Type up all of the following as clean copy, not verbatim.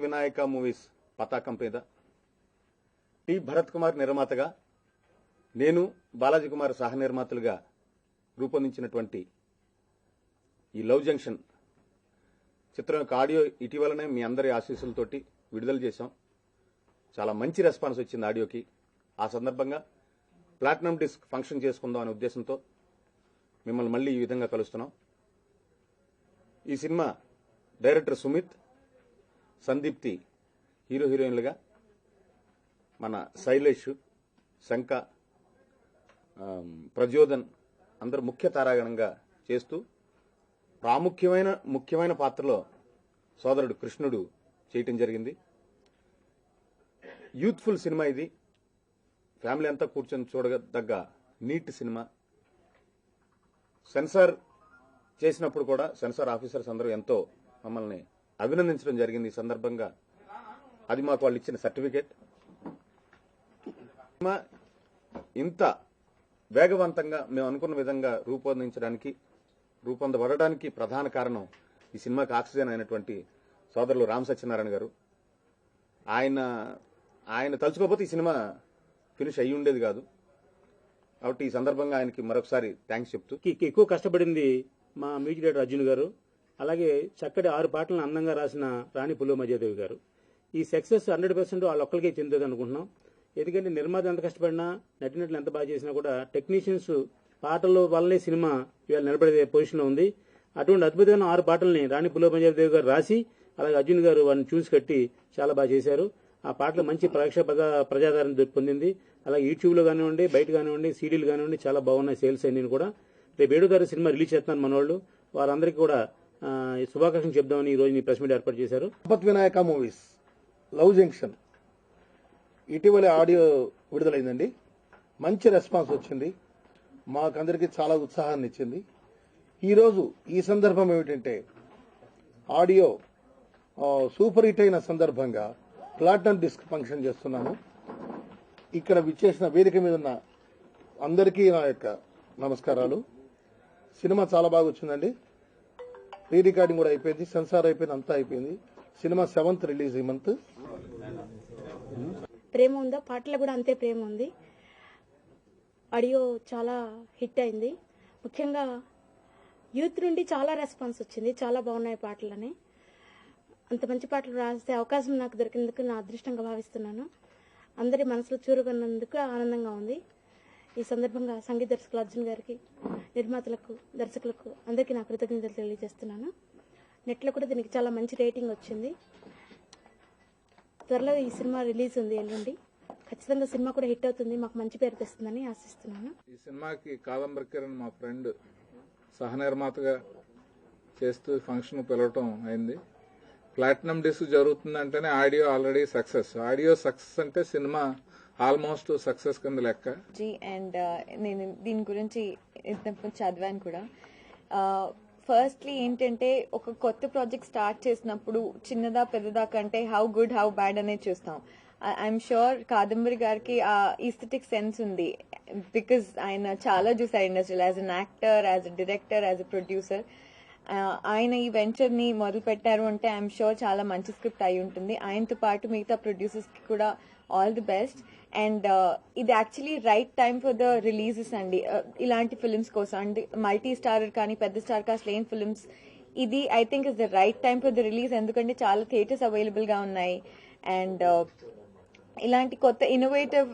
Vinayaka movies పతాకం మీద T Bharat Kumar నిర్మాతగా నేను బాలాజీ కుమార్ సహ నిర్మాతలుగా రూపొందించినటువంటి ఈ లవ్ జంక్షన్ చిత్రం యొక్క ఆడియో ఇటీవలనే మీ అందరి ఆశీస్సులతోటి విడుదల చేశాం. చాలా మంచి రెస్పాన్స్ వచ్చింది ఆడియోకి. ఆ సందర్భంగా ప్లాటినం డిస్క్ ఫంక్షన్ చేసుకుందాం అనే ఉద్దేశంతో మిమ్మల్ని మళ్ళీ ఈ విధంగా కలుస్తున్నాం. ఈ cinema director Sumit, Sandeepti hero హీరోయిన్లుగా, మన శైలేష్, శంక, ప్రజోదన్ అందరూ ముఖ్య తారాగణంగా చేస్తూ ముఖ్యమైన పాత్రలో సోదరుడు కృష్ణుడు చేయటం జరిగింది. యూత్ఫుల్ సినిమా ఇది. ఫ్యామిలీ అంతా కూర్చొని చూడదగ్గ నీట్ సినిమా. సెన్సార్ చేసినప్పుడు కూడా సెన్సార్ ఆఫీసర్స్ అందరూ ఎంతో మమ్మల్ని అభినందించడం జరిగింది. ఈ సందర్భంగా అది మాకు వాళ్ళు ఇచ్చిన సర్టిఫికేట్. సినిమా ఇంత వేగవంతంగా మేము అనుకున్న విధంగా రూపొందబడడానికి ప్రధాన కారణం ఈ సినిమాకి ఆక్సిజన్ అయినటువంటి సోదరులు రామ్ సత్యనారాయణ గారు. ఆయన తలుచుకోకపోతే ఈ సినిమా ఫినిష్ అయ్యి ఉండేది కాదు. కాబట్టి ఈ సందర్భంగా ఆయనకి మరొకసారి థ్యాంక్స్ చెప్తూ, ఎక్కువ కష్టపడింది మా మ్యూజిక్ డైరెక్టర్ అర్జున్ గారు, అలాగే చక్కటి 6 పాటలను అందంగా రాసిన రాణి పుల్లో మధ్యదేవి గారు. ఈ సక్సెస్ 100% వాళ్ళ ఒక్కరికే చెందుతుంది అనుకుంటున్నాం. ఎందుకంటే నిర్మాత ఎంత కష్టపడినా, నటినట్లు ఎంత బాగా చేసినా కూడా టెక్నీషియన్స్ పాటల వల్లనే సినిమా ఇవాళ నిలబడే పొజిషన్లో ఉంది. అటువంటి అద్భుతమైన 6 పాటల్ని రాణి పుల్లో మధ్యదేవి గారు రాసి, అలాగే అర్జున్ గారు వారిని చూసి కట్టి చాలా బాగా చేశారు. ఆ పాటలు మంచి ప్రజాదరణ పొందింది. అలాగే యూట్యూబ్లో కానివ్వండి, బయట కానివ్వండి, సీడీలు కానివ్వండి, చాలా బాగున్నాయి సేల్స్ అన్ని కూడా. రేపు 7వ తారీఖు సినిమా రిలీజ్ చేస్తున్నారు మనోళ్ళు. వారందరికీ కూడా శుభాకాంక్షలు చెప్దామని ఈ రోజు ఈ ప్రెస్ మీట్ ఏర్పాటు చేశారు. Sampath Vinayaka movies love junction ఇటీవల ఆడియో విడుదలైందండి. మంచి రెస్పాన్స్ వచ్చింది. మాకందరికీ చాలా ఉత్సాహాన్ని ఇచ్చింది. ఈరోజు ఈ సందర్భం ఏమిటంటే, ఆడియో సూపర్ హిట్ అయిన సందర్భంగా ప్లాటినం డిస్క్ ఫంక్షన్ చేస్తున్నాము. ఇక్కడ విచ్చేసిన వేదిక మీద ఉన్న అందరికీ నా యొక్క నమస్కారాలు. సినిమా చాలా బాగా వచ్చిందండి. రీ రికార్డింగ్ కూడా అయిపోయింది, సెన్సార్ అయిపోయింది, అంతా అయిపోయింది. సినిమా 7th రిలీజ్ ఈ మంత్. ప్రేమ ఉందా పాటలో కూడా అంతే ప్రేమ ఉంది. ఆడియో చాలా హిట్ అయింది. ముఖ్యంగా యూత్ నుండి చాలా రెస్పాన్స్ వచ్చింది. చాలా బాగున్నాయి పాటలని. అంత మంచి పాటలు రాసే అవకాశం నాకు దొరికినందుకు నా అదృష్టంగా భావిస్తున్నాను. అందరి మనసులో చూరుకున్నందుకు ఆనందంగా ఉంది. ఈ సందర్భంగా సంగీత దర్శకులు అర్జున్ గారికి, నిర్మాతలకు, దర్శకులకు అందరికీ నా కృతజ్ఞతలు తెలియజేస్తున్నాను. నెట్లో కూడా దీనికి చాలా మంచి రేటింగ్ వచ్చింది. త్వరలో ఈ సినిమా రిలీజ్ ఉంది ఎల్లుండి. ఖచ్చితంగా సినిమా కూడా హిట్ అవుతుంది, మాకు మంచి పేరు తెస్తుందని ఆశిస్తున్నాను. ఈ సినిమాకి కాదంబరి కిరణ్ మా ఫ్రెండ్ సహ నిర్మాతగా చేస్తూ ఫంక్షన్ పిలవటం అయింది. ప్లాటినం డిస్క్ జరుగుతుందంటేనే audio already success. Audio success అంటే సినిమా ఆల్మోస్ట్ సక్సెస్ కింద లెక్క. అండ్ నేను దీని గురించి ఇంతకుముందు చదివాను కూడా. ఫస్ట్లీ ఏంటంటే, ఒక కొత్త ప్రాజెక్ట్ స్టార్ట్ చేసినప్పుడు చిన్నదా పెద్దదా కంటే హౌ గుడ్ హౌ బ్యాడ్ అనేది చూస్తాం. ఐఎమ్ షూర్ కాదంబరి గారికి ఆ ఈస్థెటిక్ సెన్స్ ఉంది. బికాజ్ ఆయన చాలా చూసారు ఇండస్ట్రీలో, as an actor, as a director, as a producer. ఆయన ఈ వెంచర్ ని మొదలు పెట్టారు అంటే ఐఎమ్ షూర్ చాలా మంచి స్క్రిప్ట్ అయి ఉంటుంది. ఆయనతో పాటు మిగతా ప్రొడ్యూసర్స్ కి కూడా ఆల్ ది బెస్ట్. అండ్ ఇది actually right time for the releases అండి, ఇలాంటి ఫిల్మ్స్ కోసం. అండ్ మల్టీ స్టారర్ కానీ పెద్ద స్టార్ కాస్ట్ లేని ఫిల్మ్స్ ఇది I think is the right time for the release. ఎందుకంటే చాలా థియేటర్స్ అవైలబుల్ గా ఉన్నాయి. అండ్ ఇలాంటి కొత్త ఇన్నోవేటివ్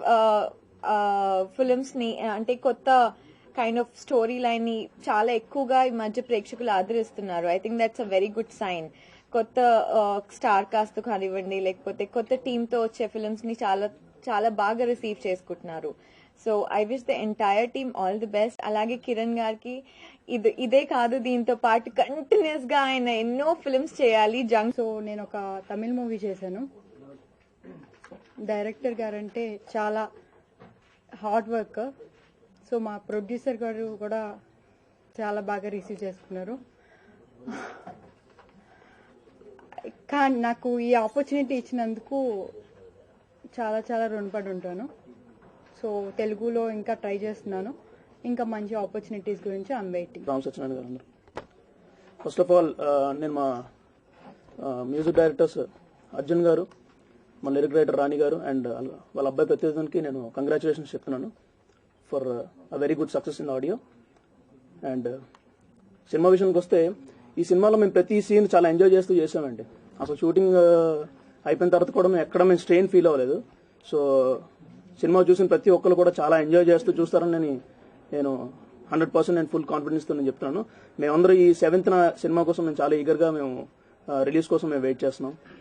ఫిల్మ్స్ ని, అంటే కొత్త కైండ్ ఆఫ్ స్టోరీ లైన్ ని చాలా ఎక్కువగా ఈ మధ్య ప్రేక్షకులు ఆదరిస్తున్నారు. I think that's a very good sign. కొత్త స్టార్ కాస్ట్ కానివ్వండి, లేకపోతే కొత్త టీమ్ తో వచ్చే ఫిల్మ్స్ ని చాలా చాలా బాగా రిసీవ్ చేసుకుంటున్నారు. So I wish the entire team all the best. అలాగే కిరణ్ గారికి ఇదే కాదు, దీంతో పాటు కంటిన్యూస్ గా ఆయన ఎన్నో ఫిల్మ్స్ చేయాలి. సో నేను ఒక తమిళ మూవీ చేశాను. డైరెక్టర్ గారంటే చాలా హార్డ్ వర్క్. సో మా ప్రొడ్యూసర్ గారు కూడా చాలా బాగా రిసీవ్ చేసుకున్నారు. కానీ నాకు ఈ ఆపర్చునిటీ ఇచ్చినందుకు చాలా చాలా రుణపడి ఉంటాను. సో తెలుగులో ఇంకా ట్రై చేస్తున్నాను. ఇంకా మంచి ఆపర్చునిటీస్ గురించి ఐఎమ్ వెయిటింగ్. రామ్ సత్యనారాయణ గారు అందరూ. ఫస్ట్ ఆఫ్ ఆల్ నేను మా మ్యూజిక్ డైరెక్టర్స్ అర్జున్ గారు, మన లిరిక్ రైటర్ రాణి గారు అండ్ వాళ్ళ అబ్బాయి ప్రత్యేకానికి నేను కంగ్రాచులేషన్స్ చెప్తున్నాను for a very good success in audio. And cinema విషయానికి వస్తే ఈ సినిమాలో మేము ప్రతి సీన్ చాలా ఎంజాయ్ చేస్తూ చేసామండి. అసలు షూటింగ్ అయిపోయిన తర్వాత కూడా మేము ఎక్కడ మేము స్ట్రెయిన్ ఫీల్ అవ్వలేదు. సో సినిమా చూసిన ప్రతి ఒక్కరు కూడా చాలా ఎంజాయ్ చేస్తూ చూస్తారని నేను 100% నేను ఫుల్ కాన్ఫిడెన్స్తో నేను చెప్తున్నాను. మేమందరూ ఈ 7th సినిమా కోసం మేము చాలా ఈగర్గా మేము రిలీజ్ కోసం మేము వెయిట్ చేస్తున్నాం.